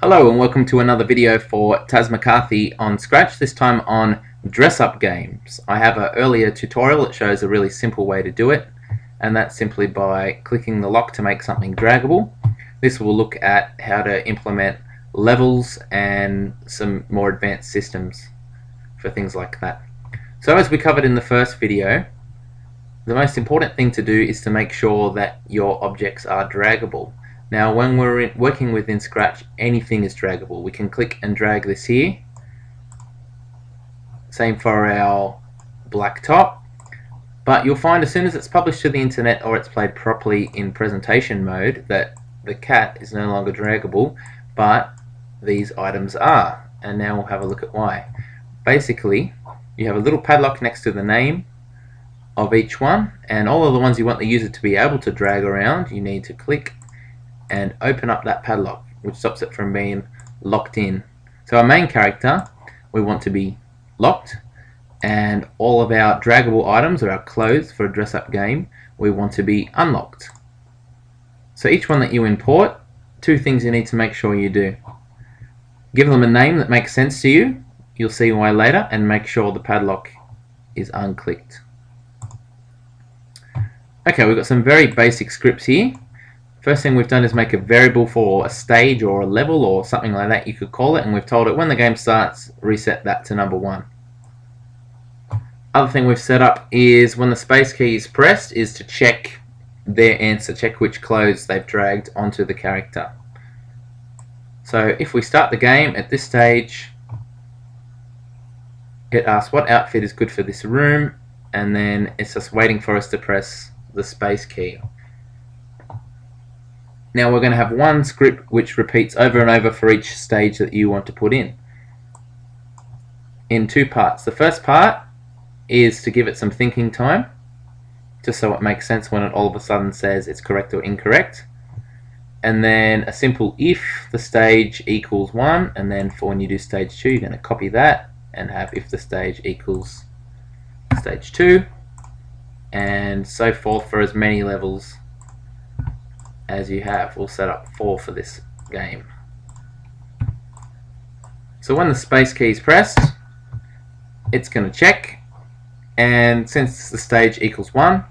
Hello and welcome to another video for Taz McCarthy on Scratch, this time on dress up games. I have an earlier tutorial that shows a really simple way to do it, and that's simply by clicking the lock to make something draggable. This will look at how to implement levels and some more advanced systems for things like that. So as we covered in the first video, the most important thing to do is to make sure that your objects are draggable. Now when we're working within Scratch, anything is draggable. We can click and drag this here. Same for our black top. But you'll find as soon as it's published to the internet or it's played properly in presentation mode that the cat is no longer draggable, but these items are. And now we'll have a look at why. Basically, you have a little padlock next to the name of each one, and all of the ones you want the user to be able to drag around, you need to click and open up that padlock, which stops it from being locked in. So our main character, we want to be locked, and all of our draggable items, or our clothes for a dress-up game, we want to be unlocked. So each one that you import, two things you need to make sure you do. Give them a name that makes sense to you, you'll see why later, and make sure the padlock is unclicked. Okay, we've got some very basic scripts here. First thing we've done is make a variable for a stage or a level or something like that you could call it, and we've told it when the game starts, reset that to number 1. Other thing we've set up is when the space key is pressed is to check their answer, check which clothes they've dragged onto the character. So if we start the game at this stage, it asks what outfit is good for this room, and then it's just waiting for us to press the space key. Now we're going to have one script which repeats over and over for each stage that you want to put in two parts. The first part is to give it some thinking time, just so it makes sense when it all of a sudden says it's correct or incorrect. And then a simple if the stage equals 1, and then for when you do stage 2 you're going to copy that and have if the stage equals stage 2, and so forth for as many levels as you have. We'll set up 4 for this game. So when the space key is pressed, it's going to check, and since the stage equals 1,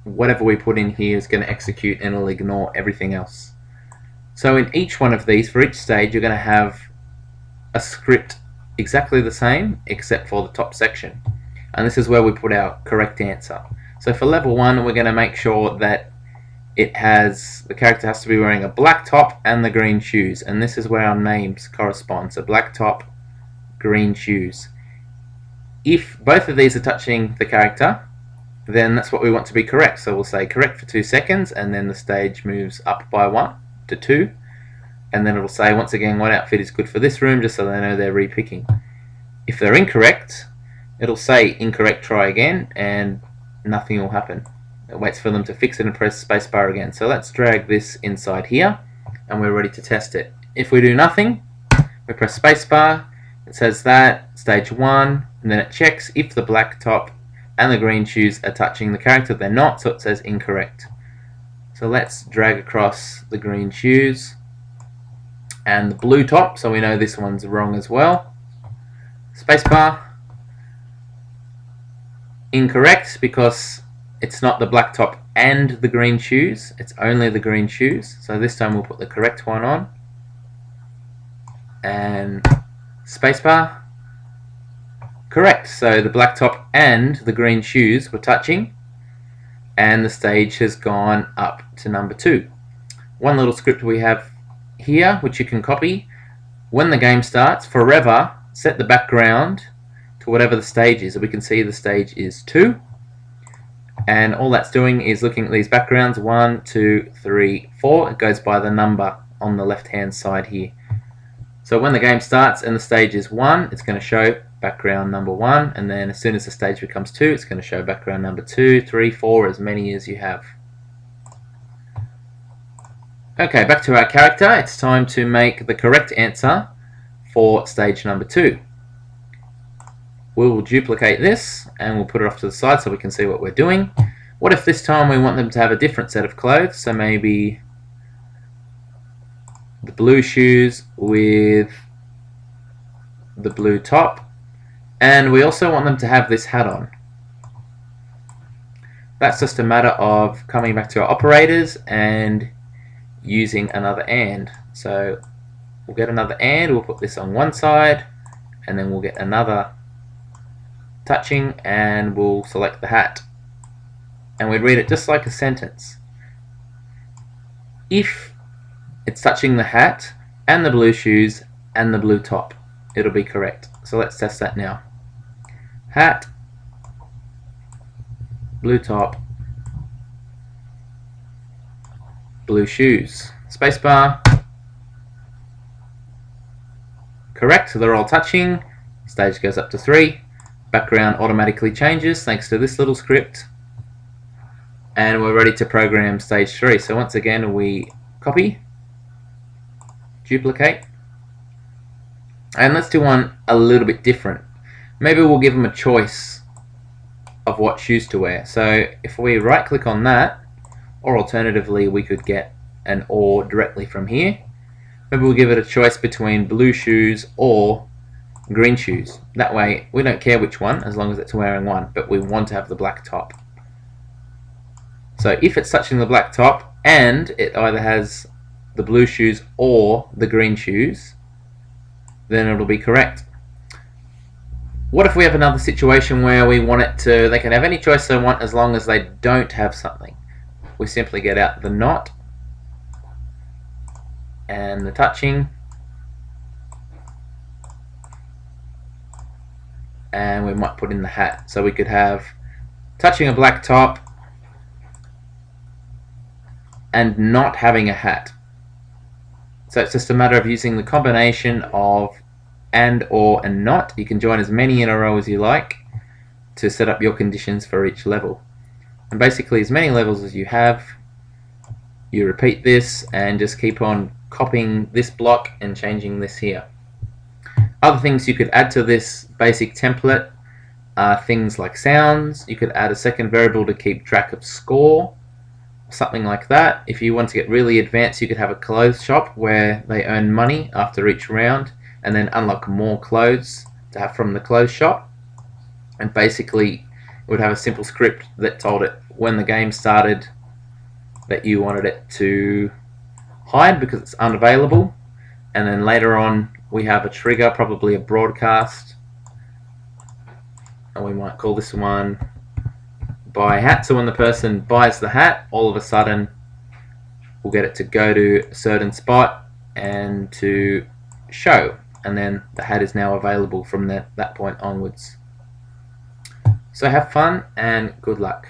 whatever we put in here is going to execute and it'll ignore everything else. So in each one of these, for each stage, you're going to have a script exactly the same except for the top section, and this is where we put our correct answer. So for level 1, we're going to make sure that the character has to be wearing a black top and the green shoes, and this is where our names correspond. So black top, green shoes. If both of these are touching the character, then that's what we want to be correct. So we'll say correct for 2 seconds, and then the stage moves up by 1 to 2, and then it'll say once again what outfit is good for this room, just so they know they're repicking. If they're incorrect, it'll say incorrect, try again, and nothing will happen. It waits for them to fix it and press spacebar again. So let's drag this inside here, and we're ready to test it. If we do nothing, we press spacebar, it says that, stage 1, and then it checks if the black top and the green shoes are touching the character. They're not, so it says incorrect. So let's drag across the green shoes and the blue top, so we know this one's wrong as well. Spacebar, incorrect, because it's not the black top and the green shoes, it's only the green shoes. So this time we'll put the correct one on, and spacebar, correct. So the black top and the green shoes were touching, and the stage has gone up to number 2. One little script we have here which you can copy. When the game starts, forever set the background to whatever the stage is. So we can see the stage is 2, and all that's doing is looking at these backgrounds, 1, 2, 3, 4. It goes by the number on the left hand side here. So when the game starts and the stage is 1, it's going to show background number 1, and then as soon as the stage becomes 2, it's going to show background number 2, 3, 4, as many as you have. Okay, back to our character. It's time to make the correct answer for stage number 2. We will duplicate this and we'll put it off to the side so we can see what we're doing. What if this time we want them to have a different set of clothes? So maybe the blue shoes with the blue top, and we also want them to have this hat on. That's just a matter of coming back to our operators and using another AND. So we'll get another AND, we'll put this on one side, and then we'll get another touching, and we'll select the hat. And we'd read it just like a sentence. If it's touching the hat and the blue shoes and the blue top, it'll be correct. So let's test that now. Hat, blue top, blue shoes. Spacebar. Correct, so they're all touching. Stage goes up to 3. Background automatically changes thanks to this little script. And we're ready to program stage 3. So once again, we copy, duplicate, and let's do one a little bit different. Maybe we'll give them a choice of what shoes to wear. So if we right click on that, or alternatively we could get an OR directly from here. Maybe we'll give it a choice between blue shoes or green shoes. That way we don't care which one as long as it's wearing one, but we want to have the black top. So if it's touching the black top and it either has the blue shoes or the green shoes, then it'll be correct. What if we have another situation where we want it to, they can have any choice they want as long as they don't have something? We simply get out the not and the touching, and we might put in the hat. So we could have touching a black top and not having a hat. So it's just a matter of using the combination of and, or, and not. You can join as many in a row as you like to set up your conditions for each level. And basically as many levels as you have, you repeat this and just keep on copying this block and changing this here. Other things you could add to this basic template are things like sounds. You could add a second variable to keep track of score, something like that. If you want to get really advanced, you could have a clothes shop where they earn money after each round and then unlock more clothes to have from the clothes shop. And basically it would have a simple script that told it when the game started that you wanted it to hide because it's unavailable, and then later on we have a trigger, probably a broadcast, and we might call this one buy hat. So when the person buys the hat, all of a sudden we'll get it to go to a certain spot and to show, and then the hat is now available from that point onwards. So have fun and good luck.